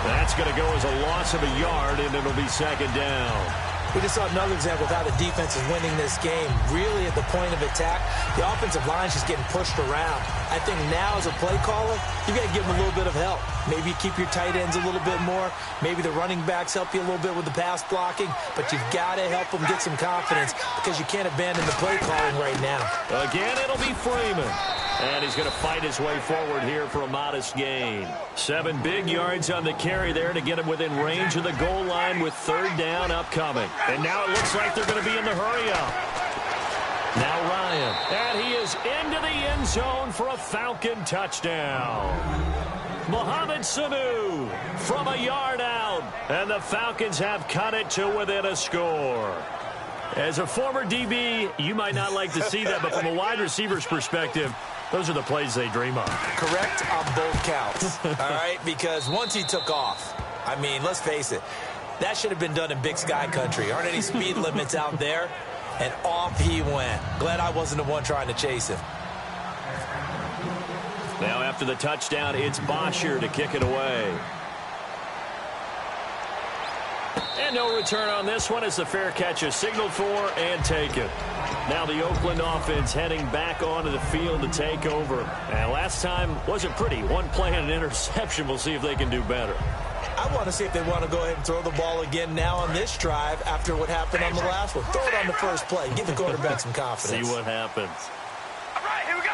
That's going to go as a loss of a yard, and it'll be second down. We just saw another example of how the defense is winning this game. Really at the point of attack, the offensive line's just getting pushed around. I think now as a play caller, you've got to give them a little bit of help. Maybe you keep your tight ends a little bit more. Maybe the running backs help you a little bit with the pass blocking. But you've got to help them get some confidence because you can't abandon the play calling right now. Again, it'll be Freeman. And he's going to fight his way forward here for a modest gain. 7 big yards on the carry there to get him within range of the goal line with third down upcoming. And now it looks like they're going to be in the hurry-up. Now Ryan. And he is into the end zone for a Falcon touchdown. Mohamed Sanu from a yard out. And the Falcons have cut it to within a score. As a former DB, you might not like to see that, but from a wide receiver's perspective, those are the plays they dream of. Correct on both counts, all right? Because once he took off, I mean, let's face it, that should have been done in Big Sky country. Aren't any speed limits out there? And off he went. Glad I wasn't the one trying to chase him. Now after the touchdown, it's Bosher to kick it away. And no return on this one as the fair catch is signaled for and taken. Now the Oakland offense heading back onto the field to take over. And last time wasn't pretty. One play and an interception. We'll see if they can do better. I want to see if they want to go ahead and throw the ball again now on this drive after what happened on the last one. Throw it on the first play. Give the quarterback some confidence. See what happens. All right, here we go.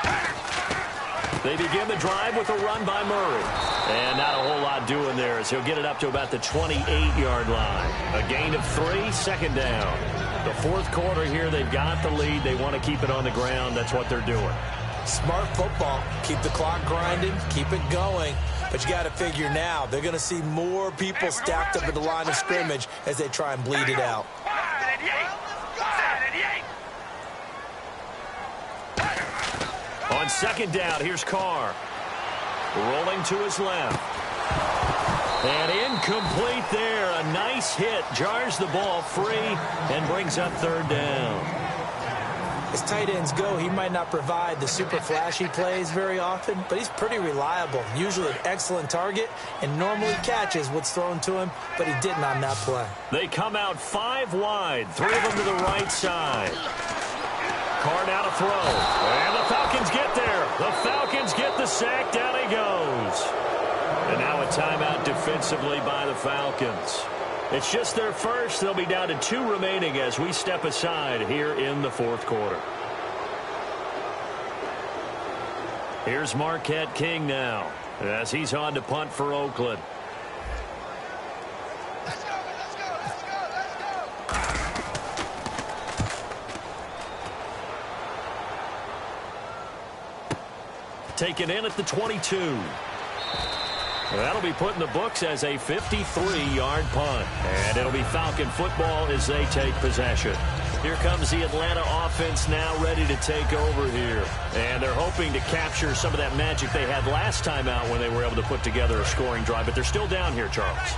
They begin the drive with a run by Murray. And not a whole lot doing there as he'll get it up to about the 28-yard line. A gain of 3, second down. The fourth quarter here, they've got the lead. They want to keep it on the ground. That's what they're doing. Smart football. Keep the clock grinding. Keep it going. But you got to figure now, they're going to see more people stacked up at the line of scrimmage as they try and bleed it out. On second down, here's Carr. Rolling to his left. And incomplete there. A nice hit. Jars the ball free and brings up third down. As tight ends go, he might not provide the super flashy plays very often, but he's pretty reliable. Usually an excellent target and normally catches what's thrown to him, but he didn't on that play. They come out 5 wide. 3 of them to the right side. Carr now to throw. And the Falcons get there. The Falcons get the sack. Down he goes. And now a timeout defensively by the Falcons. It's just their first. They'll be down to 2 remaining as we step aside here in the fourth quarter. Here's Marquette King now as he's on to punt for Oakland. Taken in at the 22. That'll be put in the books as a 53-yard punt. And it'll be Falcon football as they take possession. Here comes the Atlanta offense now ready to take over here. And they're hoping to capture some of that magic they had last time out when they were able to put together a scoring drive. But they're still down here, Charles.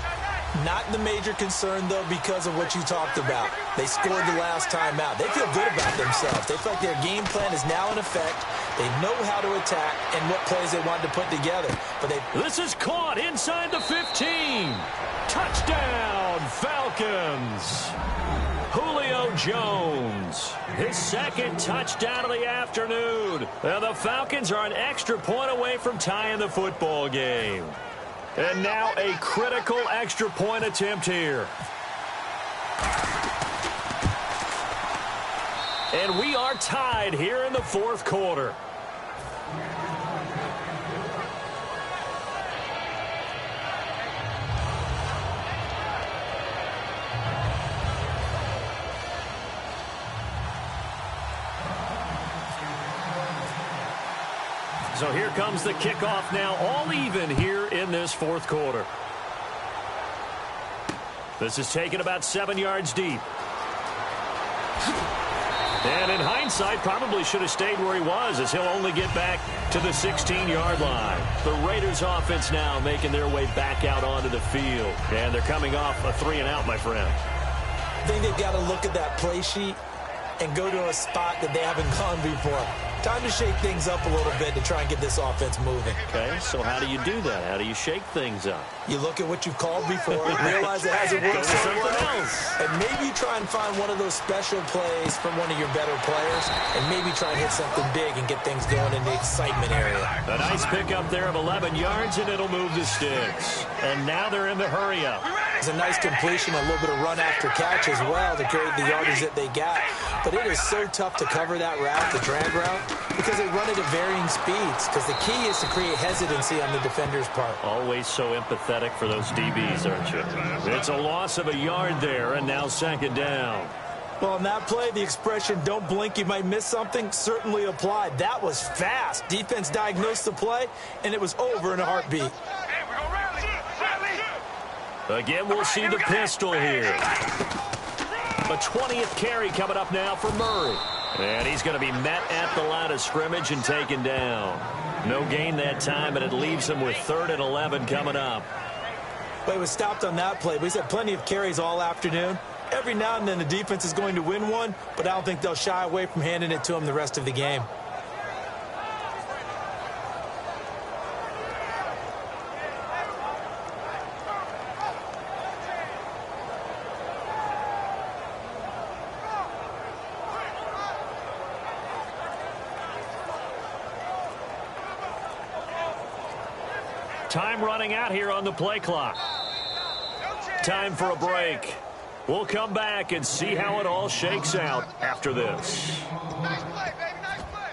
Not the major concern, though, because of what you talked about. They scored the last time out. They feel good about themselves. They feel like their game plan is now in effect. They know how to attack and what plays they want to put together. But this is caught inside the 15. Touchdown, Falcons. Julio Jones, his second touchdown of the afternoon. And the Falcons are an extra point away from tying the football game. And now a critical extra point attempt here. And we are tied here in the fourth quarter. So here comes the kickoff now, all even here in this fourth quarter. This is taken about 7 yards deep. And in hindsight, probably should have stayed where he was as he'll only get back to the 16-yard line. The Raiders offense now making their way back out onto the field. And they're coming off a 3-and-out, my friend. I think they've got to look at that play sheet and go to a spot that they haven't gone before. Time to shake things up a little bit to try and get this offense moving. Okay, so how do you do that? How do you shake things up? You look at what you've called before, realize it hasn't worked so well, and maybe try and find one of those special plays from one of your better players, and maybe try and hit something big and get things going in the excitement area. A nice pickup there of 11 yards, and it'll move the sticks. And now they're in the hurry-up. It's a nice completion, a little bit of run after catch as well to create the yardage that they got. But it is so tough to cover that route, the drag route, because they run it at varying speeds. Because the key is to create hesitancy on the defender's part. Always so empathetic for those DBs, aren't you? It's a loss of a yard there, and now second down. Well, on that play, the expression, don't blink, you might miss something, certainly applied. That was fast. Defense diagnosed the play, and it was over in a heartbeat. Again, we'll see the pistol here. A 20th carry coming up now for Murray. And he's going to be met at the line of scrimmage and taken down. No gain that time, and it leaves him with 3rd and 11 coming up. Well, he was stopped on that play, but he's had plenty of carries all afternoon. Every now and then the defense is going to win one, but I don't think they'll shy away from handing it to him the rest of the game. Time running out here on the play clock. Time for a break. We'll come back and see how it all shakes out after this. Nice play, baby. Nice play.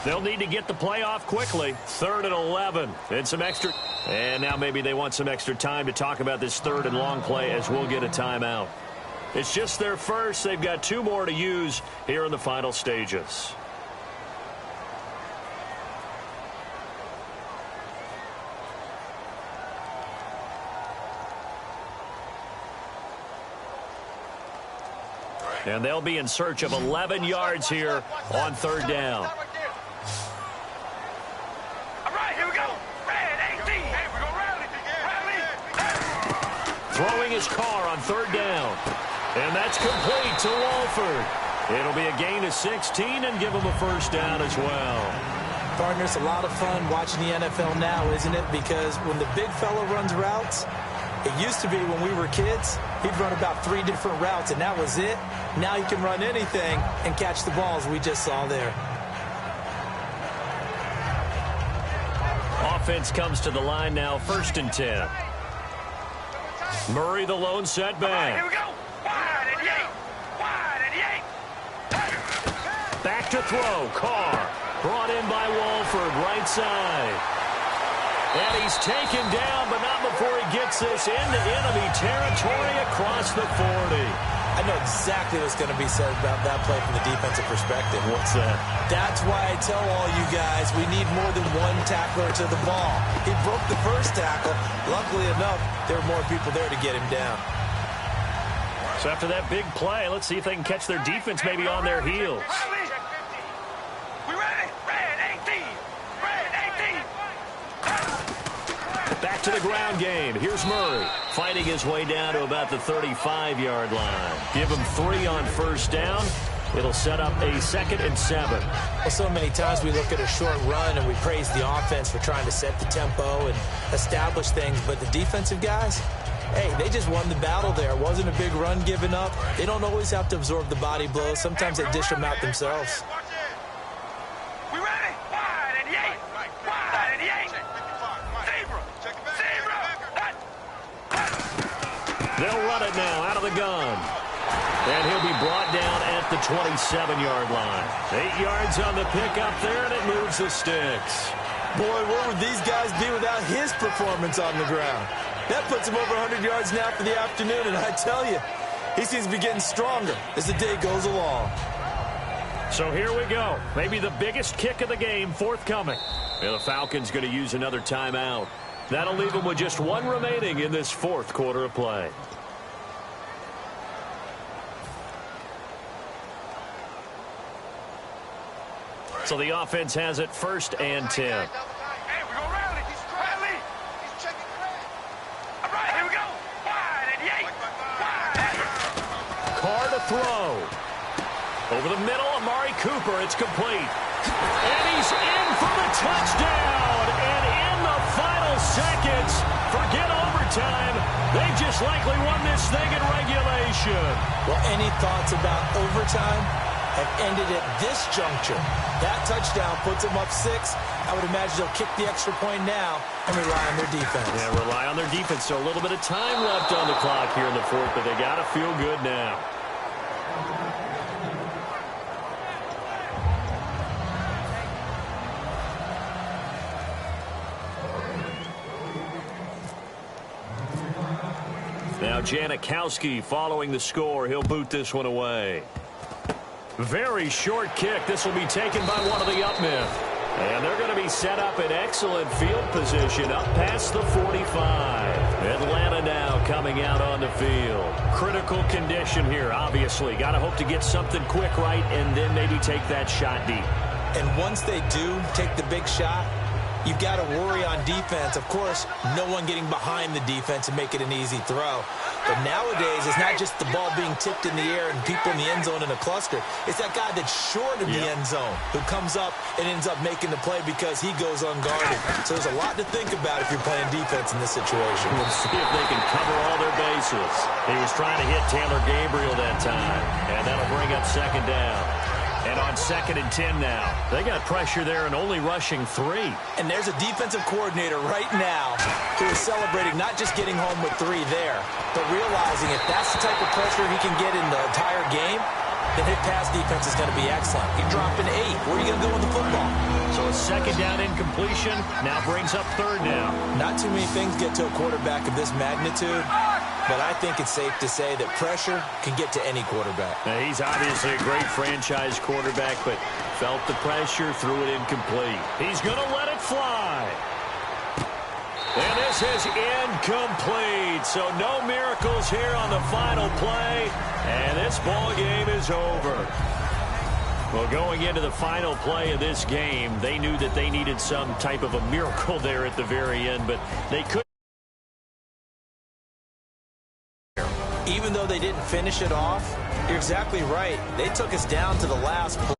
They'll need to get the play off quickly. 3rd and 11. And some extra. And now maybe they want some extra time to talk about this 3rd and long play as we'll get a timeout. It's just their first. They've got 2 more to use here in the final stages. And they'll be in search of 11 yards here on 3rd down. Throwing his car on 3rd down. And that's complete to Walford. It'll be a gain of 16 and give him a 1st down as well. Partner, it's a lot of fun watching the NFL now, isn't it? Because when the big fella runs routes, it used to be when we were kids, he'd run about 3 different routes, and that was it. Now he can run anything and catch the balls we just saw there. Offense comes to the line now, 1st and 10. Murray the lone setback. Here we go. Wide and yank. Wide and yank. Back to throw. Carr brought in by Walford, right side. And he's taken down, but not before he gets this into enemy territory across the 40. I know exactly what's going to be said about that play from the defensive perspective. What's that? That's why I tell all you guys we need more than one tackler to the ball. He broke the first tackle. Luckily enough, there were more people there to get him down. So after that big play, let's see if they can catch their defense maybe on their heels. We ready? Red 18. Red 18. Back to the ground game. Here's Murray fighting his way down to about the 35-yard line. Give him 3 on 1st down. It'll set up a 2nd and 7. Well, so many times we look at a short run and we praise the offense for trying to set the tempo and establish things, but the defensive guys, hey, they just won the battle there. It wasn't a big run given up. They don't always have to absorb the body blows. Sometimes they dish them out themselves. We ready? Wide and yank. Wide and yank. Zebra. Zebra. They'll run it now out of the gun. And he'll be brought down at the 27-yard line. 8 yards on the pickup there, and it moves the sticks. Boy, where would these guys be without his performance on the ground? That puts him over 100 yards now for the afternoon, and I tell you, he seems to be getting stronger as the day goes along. So here we go. Maybe the biggest kick of the game forthcoming. And the Falcons going to use another timeout. That'll leave them with just 1 remaining in this 4th quarter of play. So the offense has it 1st and 10. Hey, we're going to rally. Rally. He's checking crack. All right, here we go. Wide and yank. Wide. Carr to throw. Over the middle, Amari Cooper. It's complete. And he's in for the touchdown. And in the final seconds, forget overtime. They just likely won this thing in regulation. Well, any thoughts about overtime have ended at this juncture. That touchdown puts them up 6. I would imagine they'll kick the extra point now and rely on their defense. Yeah, rely on their defense. So a little bit of time left on the clock here in the 4th, but they got to feel good now. Now Janikowski following the score. He'll boot this one away. Very short kick. This will be taken by one of the up men. And they're going to be set up in excellent field position up past the 45. Atlanta now coming out on the field. Critical condition here, obviously. Got to hope to get something quick right and then maybe take that shot deep. And once they do take the big shot, you've got to worry on defense. Of course, no one getting behind the defense and make it an easy throw. But nowadays, it's not just the ball being tipped in the air and people in the end zone in a cluster. It's that guy that's short of the end zone who comes up and ends up making the play because he goes unguarded. So there's a lot to think about if you're playing defense in this situation. We'll see if they can cover all their bases. He was trying to hit Taylor Gabriel that time, and that'll bring up second down. And on 2nd and 10 now. They got pressure there and only rushing 3. And there's a defensive coordinator right now who is celebrating not just getting home with 3 there, but realizing if that's the type of pressure he can get in the entire game, then his pass defense is going to be excellent. You're dropping 8. Where are you going to go with the football? So a second down incompletion now brings up 3rd down. Not too many things get to a quarterback of this magnitude, but I think it's safe to say that pressure can get to any quarterback. Now, he's obviously a great franchise quarterback, but felt the pressure, threw it incomplete. He's going to let it fly. And this is incomplete. So no miracles here on the final play. And this ball game is over. Well, going into the final play of this game, they knew that they needed some type of a miracle there at the very end, but they couldn't. Even though they didn't finish it off, you're exactly right. They took us down to the last play.